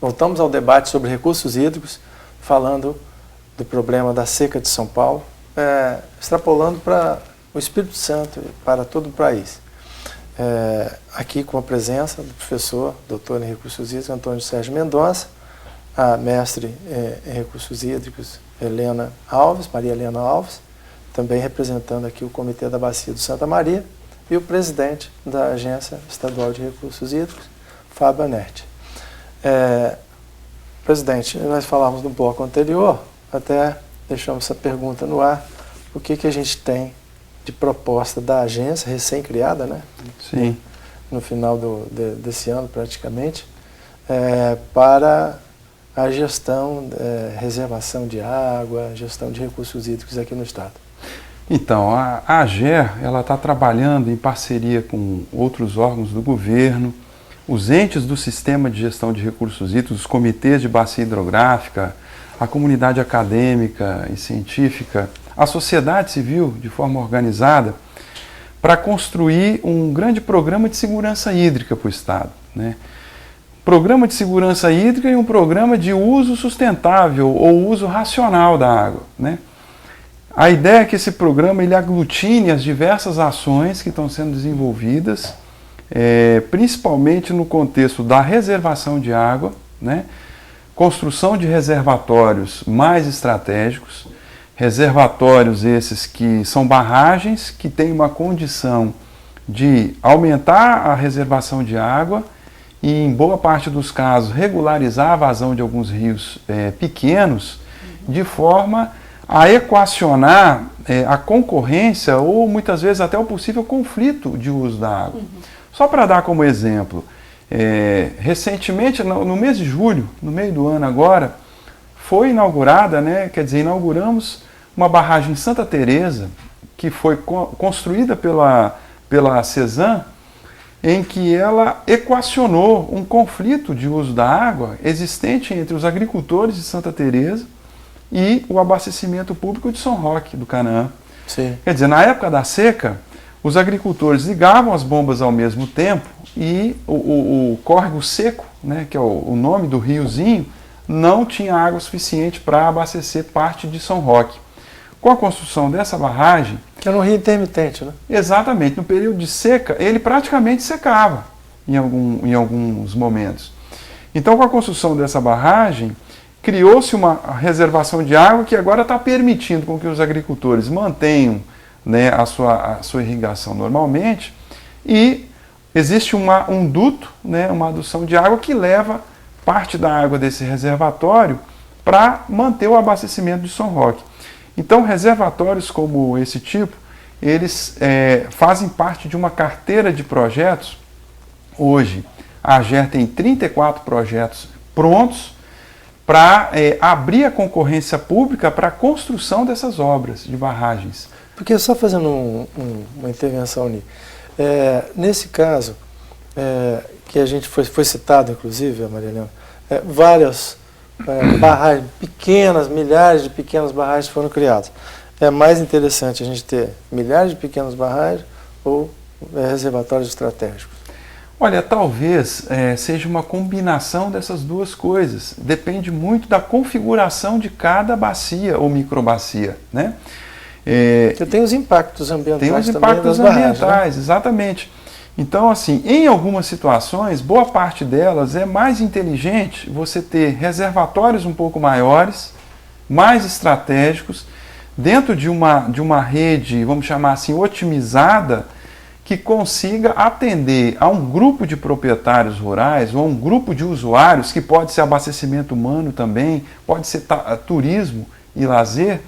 Voltamos ao debate sobre recursos hídricos, falando do problema da seca de São Paulo, extrapolando para o Espírito Santo e para todo o país. Aqui com a presença do professor, doutor em recursos hídricos, Antônio Sérgio Mendonça, a mestre em recursos hídricos, Maria Helena Alves, também representando aqui o Comitê da Bacia do Santa Maria, e o presidente da Agência Estadual de Recursos Hídricos, Fábio Anerti. Presidente, nós falamos no bloco anterior, até deixamos essa pergunta no ar, o que a gente tem de proposta da agência, recém-criada, né? Sim. No final desse ano, praticamente, para a gestão, reservação de água, gestão de recursos hídricos aqui no Estado. Então, a AGER está trabalhando em parceria com outros órgãos do governo, os entes do sistema de gestão de recursos hídricos, os comitês de bacia hidrográfica, a comunidade acadêmica e científica, a sociedade civil, de forma organizada, para construir um grande programa de segurança hídrica para o Estado, né? Programa de segurança hídrica e um programa de uso sustentável ou uso racional da água, né? A ideia é que esse programa ele aglutine as diversas ações que estão sendo desenvolvidas, principalmente no contexto da reservação de água, né? Construção de reservatórios mais estratégicos, reservatórios esses que são barragens que têm uma condição de aumentar a reservação de água e, em boa parte dos casos, regularizar a vazão de alguns rios pequenos, de forma a equacionar a concorrência ou muitas vezes até o possível conflito de uso da água. Só para dar como exemplo, recentemente, no mês de julho, no meio do ano agora, foi inaugurada, né, inauguramos uma barragem em Santa Teresa, que foi construída pela CESAM, em que ela equacionou um conflito de uso da água existente entre os agricultores de Santa Teresa e o abastecimento público de São Roque, do Canaã. Sim. Quer dizer, na época da seca, os agricultores ligavam as bombas ao mesmo tempo e o córrego seco, né, que é o nome do riozinho, não tinha água suficiente para abastecer parte de São Roque. Com a construção dessa barragem... Que era um rio intermitente, né? Exatamente. No período de seca, ele praticamente secava em alguns momentos. Então, com a construção dessa barragem, criou-se uma reservação de água que agora está permitindo com que os agricultores mantenham, né, a sua irrigação normalmente, e existe um duto, né, uma adução de água que leva parte da água desse reservatório para manter o abastecimento de São Roque. Então, reservatórios como esse tipo, eles fazem parte de uma carteira de projetos. Hoje, a AGER tem 34 projetos prontos para abrir a concorrência pública para a construção dessas obras de barragens. Porque só fazendo uma intervenção ali, nesse caso, que a gente foi citado, inclusive, a Maria Helena, várias barragens pequenas, milhares de pequenas barragens foram criadas. É mais interessante a gente ter milhares de pequenas barragens ou reservatórios estratégicos? Olha, talvez seja uma combinação dessas duas coisas. Depende muito da configuração de cada bacia ou microbacia, né? Porque tem os impactos ambientais também. Tem os impactos ambientais, né? Exatamente. Então, assim, em algumas situações, boa parte delas é mais inteligente você ter reservatórios um pouco maiores, mais estratégicos, dentro de uma rede, vamos chamar assim, otimizada, que consiga atender a um grupo de proprietários rurais ou a um grupo de usuários, que pode ser abastecimento humano também, pode ser turismo e lazer,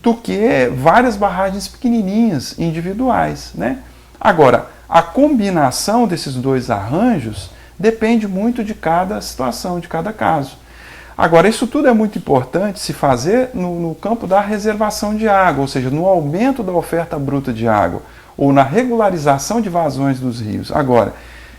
do que várias barragens pequenininhas, individuais, né? Agora, a combinação desses dois arranjos depende muito de cada situação, de cada caso. Agora, isso tudo é muito importante se fazer no campo da reservação de água, ou seja, no aumento da oferta bruta de água, ou na regularização de vazões dos rios. Agora,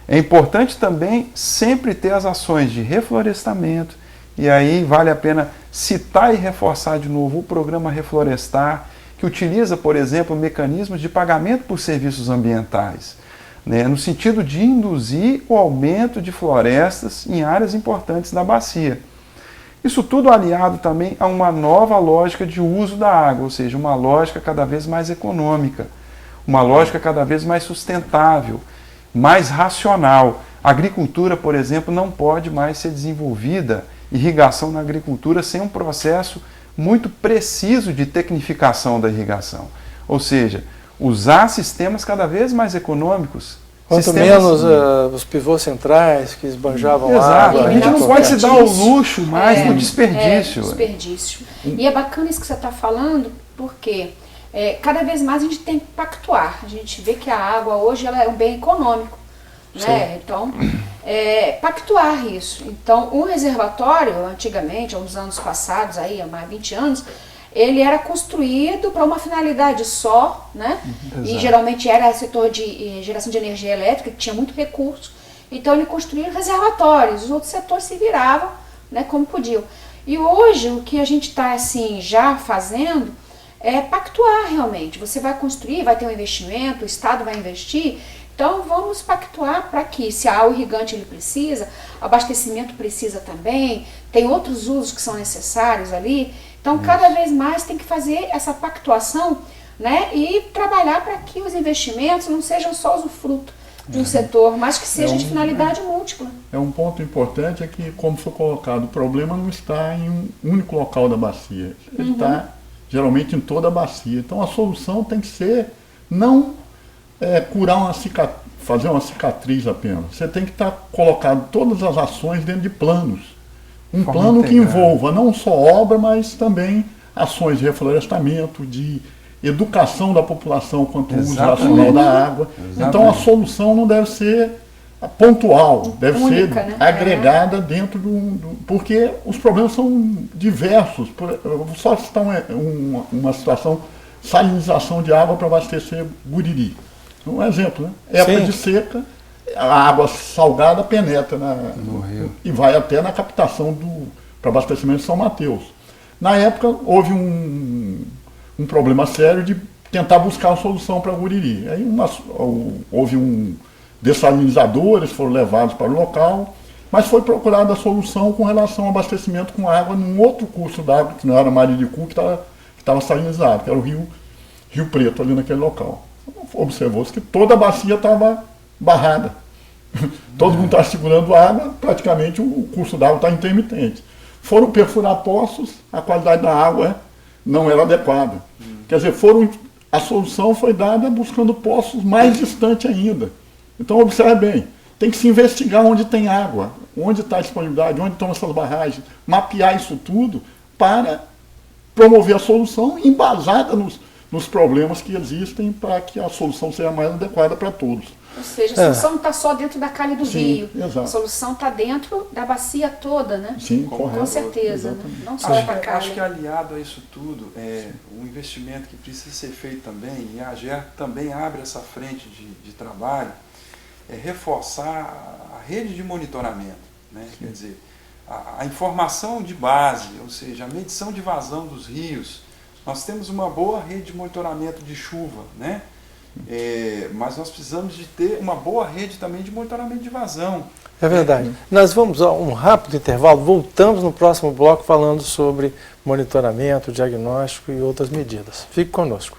é importante também sempre ter as ações de reflorestamento, e aí vale a pena citar e reforçar de novo o programa Reflorestar, que utiliza, por exemplo, mecanismos de pagamento por serviços ambientais. né, no sentido de induzir o aumento de florestas em áreas importantes da bacia. Isso tudo aliado também a uma nova lógica de uso da água, ou seja, uma lógica cada vez mais econômica, uma lógica cada vez mais sustentável, mais racional. A agricultura, por exemplo, não pode mais ser desenvolvida, irrigação na agricultura, sem um processo muito preciso de tecnificação da irrigação. Ou seja, usar sistemas cada vez mais econômicos. Quanto menos os pivôs centrais que esbanjavam água. A gente não pode se dar o luxo mais do desperdício. Desperdício. E é bacana isso que você está falando, porque cada vez mais a gente tem que pactuar. A gente vê que a água hoje ela é um bem econômico. Né? Então, pactuar isso. Então, um reservatório, antigamente, há uns anos passados, aí, há mais de 20 anos, ele era construído para uma finalidade só, né? E geralmente era setor de geração de energia elétrica, que tinha muito recurso. Então ele construía reservatórios, os outros setores se viravam, né, como podiam. E hoje o que a gente está assim, já fazendo é pactuar realmente. Você vai construir, vai ter um investimento, o Estado vai investir, então vamos pactuar para que, se há o irrigante ele precisa, abastecimento precisa também, tem outros usos que são necessários ali. Então, cada vez mais tem que fazer essa pactuação, né, e trabalhar para que os investimentos não sejam só usufruto de um setor, mas que seja de finalidade múltipla. Um ponto importante é que, como foi colocado, o problema não está em um único local da bacia, ele está geralmente em toda a bacia. Então, a solução tem que ser não curar fazer uma cicatriz apenas. Você tem que estar colocando todas as ações dentro de planos. Um plano que envolva não só obra, mas também ações de reflorestamento, de educação da população quanto ao uso racional da água. Então a solução não deve ser pontual, deve ser agregada dentro porque os problemas são diversos. Eu vou só citar uma situação, salinização de água para abastecer Guriri. Um exemplo, né? Época de seca, a água salgada penetra no rio e vai até na captação para abastecimento de São Mateus. Na época, houve um problema sério de tentar buscar uma solução para Guriri. Aí houve dessalinizadores, foram levados para o local, mas foi procurada a solução com relação ao abastecimento com água num outro curso d'água, que não era Mariricu, que estava salinizado, que era o Rio Preto, ali naquele local. Observou-se que toda a bacia estava barrada. Todo mundo está segurando água, praticamente o curso d'água está intermitente. Foram perfurar poços, a qualidade da água não era adequada. Quer dizer, a solução foi dada buscando poços mais distantes ainda. Então, observe bem, tem que se investigar onde tem água, onde está a disponibilidade, onde estão essas barragens, mapear isso tudo para promover a solução embasada nos problemas que existem para que a solução seja mais adequada para todos. Ou seja, a solução não está só dentro da calha do rio, exato. A solução está dentro da bacia toda, né? Sim, correto. Com certeza, né? Não só para a calha. Acho que aliado a isso tudo, um investimento que precisa ser feito também, e a AGER também abre essa frente de trabalho, é reforçar a rede de monitoramento, né? Quer dizer, a informação de base, ou seja, a medição de vazão dos rios. Nós temos uma boa rede de monitoramento de chuva, né? Mas nós precisamos de ter uma boa rede também de monitoramento de vazão. É verdade. Nós vamos a um rápido intervalo, voltamos no próximo bloco falando sobre monitoramento, diagnóstico e outras medidas. Fique conosco.